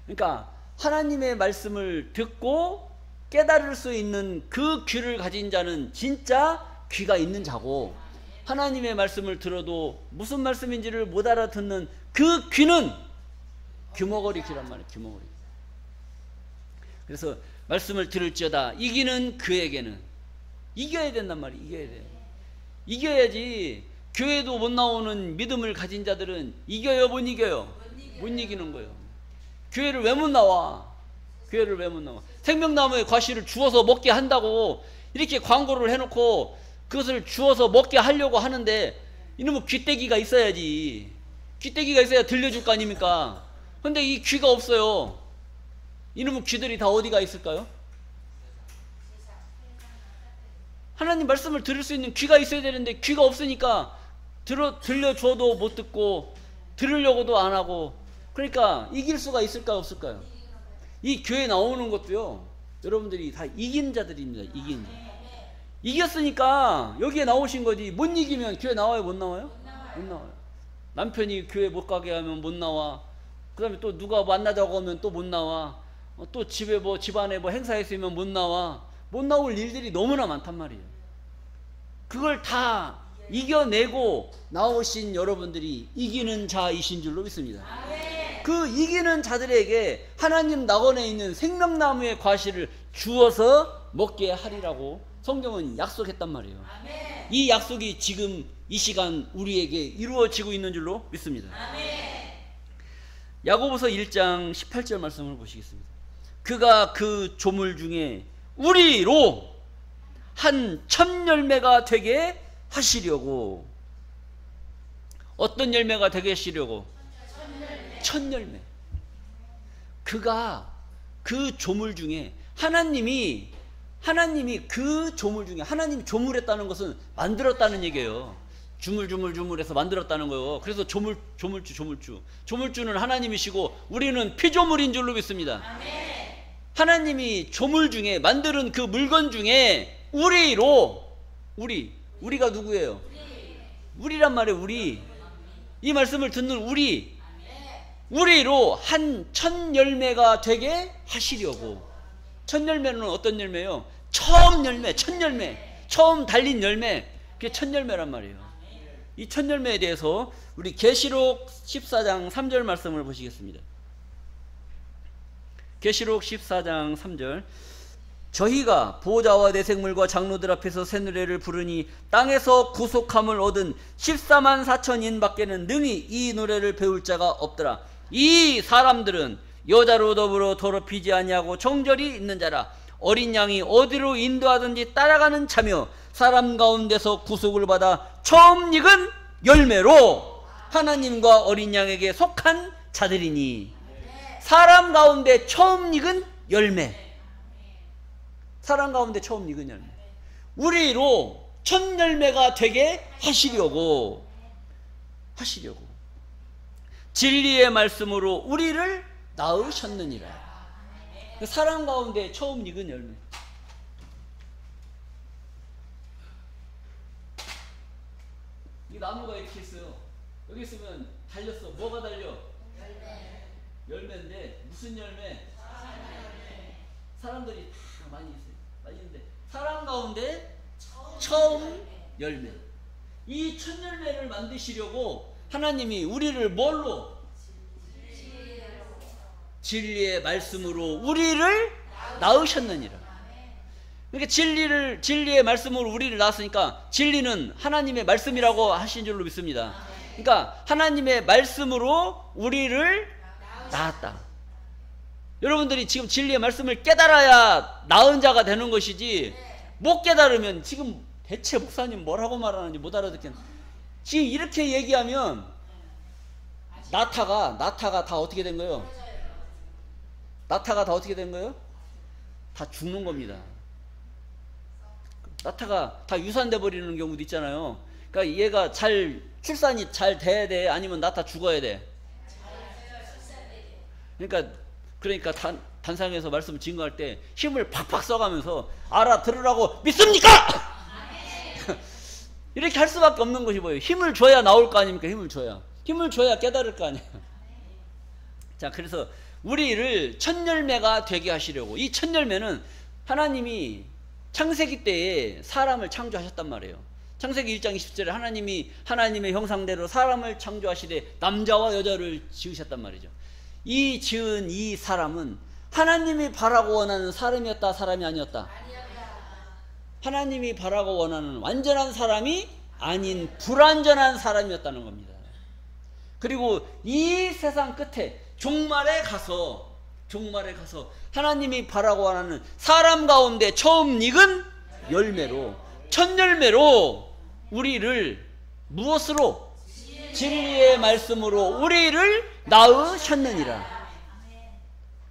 그러니까 하나님의 말씀을 듣고 깨달을 수 있는 그 귀를 가진 자는 진짜 귀가 있는 자고, 하나님의 말씀을 들어도 무슨 말씀인지를 못 알아듣는 그 귀는 규머거리 귀란 말이에요. 규머거리. 그래서 말씀을 들을지어다. 이기는 그에게는, 이겨야 된단 말이에요. 이겨야 돼요. 이겨야지. 교회도 못 나오는 믿음을 가진 자들은 이겨요, 못 이겨요? 못 이기는 거예요. 교회를 왜 못 나와? 교회를 왜 못 나와? 생명나무의 과실을 주워서 먹게 한다고 이렇게 광고를 해놓고 그것을 주워서 먹게 하려고 하는데, 이놈의 귀때기가 있어야지. 귀때기가 있어야 들려줄 거 아닙니까? 근데 이 귀가 없어요. 이놈의 귀들이 다 어디가 있을까요? 하나님 말씀을 들을 수 있는 귀가 있어야 되는데 귀가 없으니까 들려줘도 못 듣고 들으려고도 안 하고, 그러니까 이길 수가 있을까요, 없을까요? 이 교회 나오는 것도요, 여러분들이 다 이긴 자들입니다. 이긴 자. 이겼으니까 여기에 나오신 거지. 못 이기면 교회 나와요, 못 나와요? 못 나와요. 남편이 교회 못 가게 하면 못 나와. 그 다음에 또 누가 만나자고 하면 또 못 나와. 또 집안에 행사 있으면 못 나와. 못 나올 일들이 너무나 많단 말이에요. 그걸 다 이겨내고 나오신 여러분들이 이기는 자이신 줄로 믿습니다. 그 이기는 자들에게 하나님 낙원에 있는 생명나무의 과실을 주어서 먹게 하리라고 성경은 약속했단 말이에요. 이 약속이 지금 이 시간 우리에게 이루어지고 있는 줄로 믿습니다. 야고보서 1장 18절 말씀을 보시겠습니다. 그가 그 조물 중에 우리로 한 첫 열매가 되게 하시려고. 어떤 열매가 되게 하시려고? 첫 열매. 그가 그 조물 중에, 하나님이 그 조물 중에, 하나님이 조물했다는 것은 만들었다는 얘기예요. 주물해서 만들었다는 거예요. 그래서 조물주는 하나님이시고 우리는 피조물인 줄로 믿습니다. 하나님이 조물 중에 만드는 그 물건 중에 우리가 누구예요? 우리란 말이에요. 우리. 이 말씀을 듣는 우리로 한 첫 열매가 되게 하시려고. 첫 열매는 어떤 열매예요? 처음 열매, 첫 열매, 처음 달린 열매, 그게 첫 열매란 말이에요. 이 첫 열매에 대해서 우리 계시록 14장 3절 말씀을 보시겠습니다. 계시록 14장 3절. 저희가 보좌와 내생물과 장로들 앞에서 새 노래를 부르니 땅에서 구속함을 얻은 14만 4천인 밖에는 능히 이 노래를 배울 자가 없더라. 이 사람들은 여자로 더불어 더럽히지 아니하고 정절이 있는 자라. 어린 양이 어디로 인도하든지 따라가는 자며 사람 가운데서 구속을 받아 처음 익은 열매로 하나님과 어린 양에게 속한 자들이니. 사람 가운데 처음 익은 열매, 사람 가운데 처음 익은 열매, 우리로 첫 열매가 되게 하시려고 진리의 말씀으로 우리를 낳으셨느니라. 사람 가운데 처음 익은 열매. 이 나무가 이렇게 있어요. 여기 있으면 달렸어. 뭐가 달려? 열매인데 무슨 열매? 사람들이 다 많이 있어요. 많이 있는데 사람 가운데 처음 열매. 이 첫 열매를 만드시려고 하나님이 우리를 뭘로? 진리의 말씀으로 우리를 낳으셨느니라. 그러니까 진리의 말씀으로 우리를 낳았으니까 진리는 하나님의 말씀이라고 하신 줄로 믿습니다. 그러니까 하나님의 말씀으로 우리를 낳았다. 여러분들이 지금 진리의 말씀을 깨달아야 낳은 자가 되는 것이지, 못 깨달으면 지금 대체 목사님 뭐라고 말하는지 못 알아듣겠네. 지금 이렇게 얘기하면 나타가 다 어떻게 된 거예요? 나타가 다 어떻게 된 거예요? 다 죽는 겁니다. 나타가 다 유산돼 버리는 경우도 있잖아요. 그러니까 얘가 출산이 잘 돼야 돼? 아니면 나타 죽어야 돼? 그러니까 단상에서 말씀 증거할 때 힘을 팍팍 써가면서 알아들으라고 믿습니까? 이렇게 할 수밖에 없는 것이 뭐예요? 힘을 줘야 나올 거 아닙니까? 힘을 줘야 깨달을 거 아니에요. 자, 그래서 우리를 첫 열매가 되게 하시려고, 이 첫 열매는 하나님이 창세기 때에 사람을 창조하셨단 말이에요. 창세기 1장 20절에 하나님이 하나님의 형상대로 사람을 창조하시되 남자와 여자를 지으셨단 말이죠. 이 지은 이 사람은 하나님이 바라고 원하는 사람이었다, 사람이 아니었다? 하나님이 바라고 원하는 완전한 사람이 아닌 불완전한 사람이었다는 겁니다. 그리고 이 세상 끝에 종말에 가서 하나님이 바라고 원하는 사람 가운데 처음 익은 열매로, 첫 열매로 우리를 무엇으로? 진리의 말씀으로 우리를 낳으셨느니라.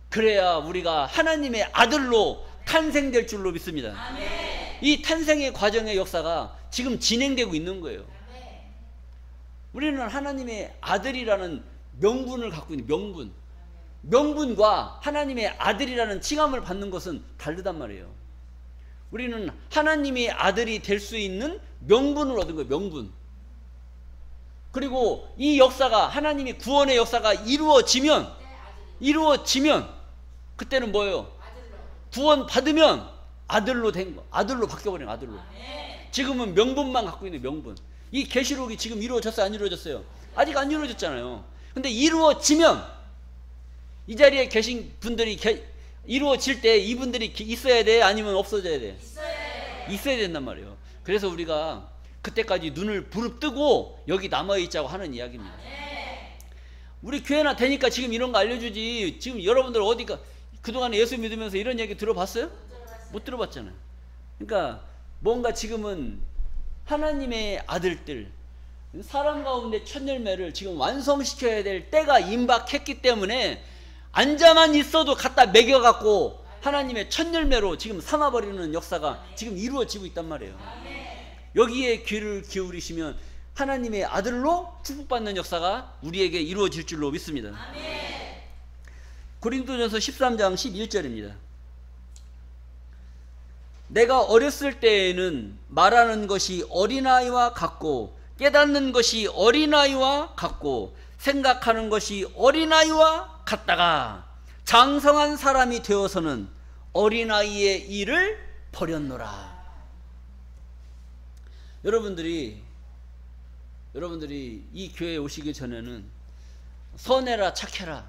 그래야 우리가 하나님의 아들로 탄생될 줄로 믿습니다. 이 탄생의 과정의 역사가 지금 진행되고 있는 거예요. 우리는 하나님의 아들이라는 명분을 갖고 있는 명분과 하나님의 아들이라는 칭함을 받는 것은 다르단 말이에요. 우리는 하나님의 아들이 될 수 있는 명분을 얻은 거예요. 명분. 그리고 이 역사가, 하나님의 구원의 역사가 이루어지면 그때는 뭐예요? 구원 받으면 아들로 된 거, 아들로 바뀌어버린 아들로. 지금은 명분만 갖고 있는 명분. 이 계시록이 지금 이루어졌어요, 안 이루어졌어요? 아직 안 이루어졌잖아요. 근데 이루어지면 이 자리에 계신 분들이 이루어질 때 이분들이 있어야 돼, 아니면 없어져야 돼? 있어야 된단 말이에요. 그래서 우리가 그때까지 눈을 부릅뜨고 여기 남아있자고 하는 이야기입니다. 우리 교회나 되니까 지금 이런 거 알려주지. 지금 여러분들 어디가 그동안에 예수 믿으면서 이런 얘기 들어봤어요? 못 들어봤잖아요. 그러니까 뭔가 지금은 하나님의 아들들, 사람 가운데 첫 열매를 지금 완성시켜야 될 때가 임박했기 때문에 앉아만 있어도 갖다 먹여갖고 하나님의 첫 열매로 지금 삼아버리는 역사가 지금 이루어지고 있단 말이에요. 여기에 귀를 기울이시면 하나님의 아들로 축복받는 역사가 우리에게 이루어질 줄로 믿습니다. 고린도전서 13장 11절입니다. 내가 어렸을 때에는 말하는 것이 어린아이와 같고 깨닫는 것이 어린아이와 같고 생각하는 것이 어린아이와 같다가 장성한 사람이 되어서는 어린아이의 일을 버렸노라. 여러분들이 이 교회에 오시기 전에는 선해라 착해라,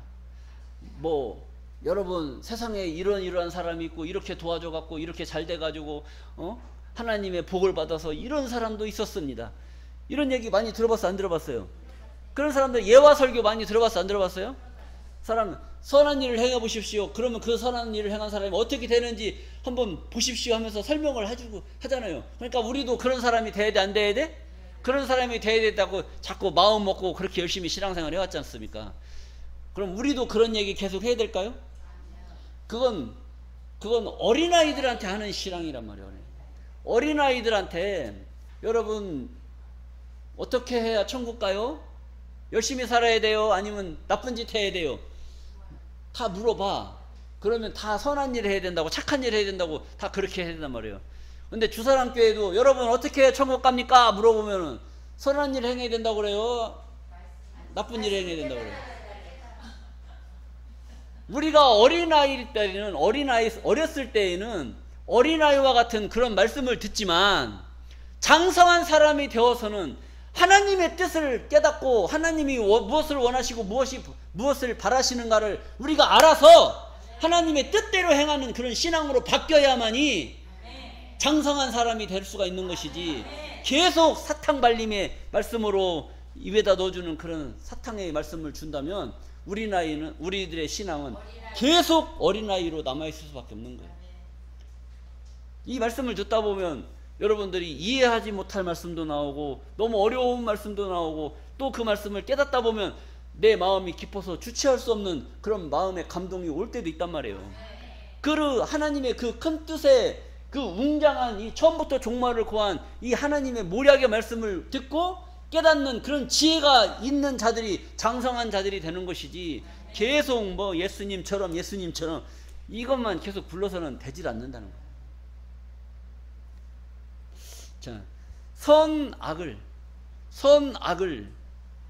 뭐 여러분 세상에 이러한 사람이 있고 이렇게 도와줘 갖고 이렇게 잘 돼 가지고 하나님의 복을 받아서 이런 사람도 있었습니다. 이런 얘기 많이 들어봤어요, 안 들어봤어요? 그런 사람들 예화 설교 많이 들어봤어요, 안 들어봤어요? 사람 선한 일을 행해 보십시오. 그러면 그 선한 일을 행한 사람이 어떻게 되는지 한번 보십시오 하면서 설명을 해주고 하잖아요. 그러니까 우리도 그런 사람이 돼야 돼, 안 돼야 돼? 그런 사람이 돼야 된다고 자꾸 마음 먹고 그렇게 열심히 신앙생활 해왔지 않습니까? 그럼 우리도 그런 얘기 계속 해야 될까요? 그건 어린아이들한테 하는 신앙이란 말이에요. 어린아이들한테 여러분 어떻게 해야 천국 가요? 열심히 살아야 돼요? 아니면 나쁜 짓 해야 돼요? 다 물어봐. 그러면 다 선한 일 해야 된다고, 착한 일 해야 된다고 다 그렇게 해야 된단 말이에요. 근데 주사랑교회도 여러분 어떻게 해야 천국 갑니까? 물어보면은 선한 일 행해야 된다고 그래요? 나쁜 일 행해야 된다고 그래요? 우리가 어렸을 때에는 어린아이와 같은 그런 말씀을 듣지만 장성한 사람이 되어서는 하나님의 뜻을 깨닫고 하나님이 무엇을 원하시고 무엇을 바라시는가를 우리가 알아서 하나님의 뜻대로 행하는 그런 신앙으로 바뀌어야만이 장성한 사람이 될 수가 있는 것이지, 계속 사탕 발림의 말씀으로 입에다 넣어주는 그런 사탕의 말씀을 준다면 우리들의 신앙은 계속 어린아이로 남아있을 수밖에 없는 거예요. 이 말씀을 듣다 보면 여러분들이 이해하지 못할 말씀도 나오고 너무 어려운 말씀도 나오고 또 그 말씀을 깨닫다 보면 내 마음이 깊어서 주체할 수 없는 그런 마음의 감동이 올 때도 있단 말이에요. 하나님의 그 큰 뜻에 그 웅장한 이 처음부터 종말을 고한 이 하나님의 모략의 말씀을 듣고 깨닫는 그런 지혜가 있는 자들이 장성한 자들이 되는 것이지, 계속 뭐 예수님처럼 이것만 계속 불러서는 되질 않는다는 거예요. 자, 선악을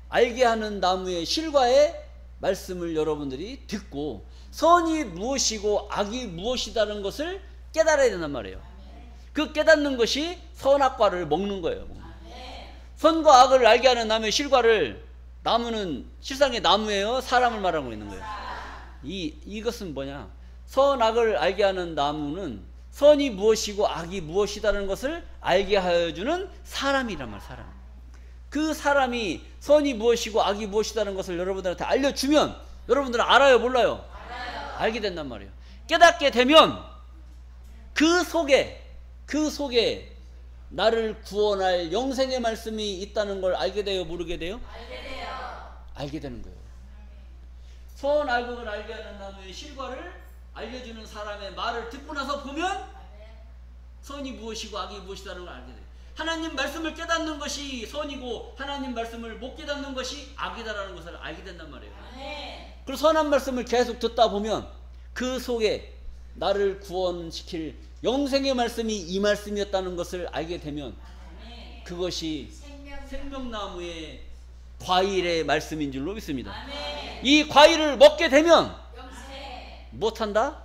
알게 하는 나무의 실과의 말씀을 여러분들이 듣고 선이 무엇이고 악이 무엇이다는 것을 깨달아야 된단 말이에요. 그 깨닫는 것이 선악과를 먹는 거예요. 선과 악을 알게 하는 나무의 실과를, 나무는 실상의 나무예요? 사람을 말하고 있는 거예요. 이것은 뭐냐? 선악을 알게 하는 나무는 선이 무엇이고 악이 무엇이다는 것을 알게 하여주는 사람이란 말이에요. 사람. 그 사람이 선이 무엇이고 악이 무엇이다는 것을 여러분들한테 알려주면 여러분들은 알아요, 몰라요? 알게 된단 말이에요. 깨닫게 되면 그 속에 나를 구원할 영생의 말씀이 있다는 걸 알게 돼요, 모르게 돼요? 알게 되는 거예요. 선악을 알게 하는 나무의 실과를 알려주는 사람의 말을 듣고 나서 보면 선이 무엇이고 악이 무엇이다는 걸 알게 돼요. 하나님 말씀을 깨닫는 것이 선이고 하나님 말씀을 못 깨닫는 것이 악이다라는 것을 알게 된단 말이에요. 그리고 선한 말씀을 계속 듣다 보면 그 속에 나를 구원시킬 영생의 말씀이 이 말씀이었다는 것을 알게 되면 그것이 생명나무의 과일의 말씀인 줄로 믿습니다. 이 과일을 먹게 되면 못한다?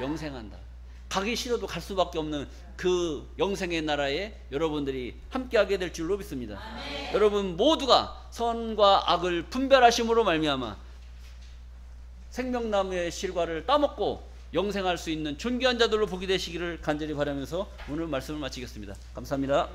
영생한다. 가기 싫어도 갈 수밖에 없는 그 영생의 나라에 여러분들이 함께하게 될 줄로 믿습니다. 여러분 모두가 선과 악을 분별하심으로 말미암아 생명나무의 실과를 따먹고 영생할 수 있는 존귀한 자들로 보게 되시기를 간절히 바라면서 오늘 말씀을 마치겠습니다. 감사합니다.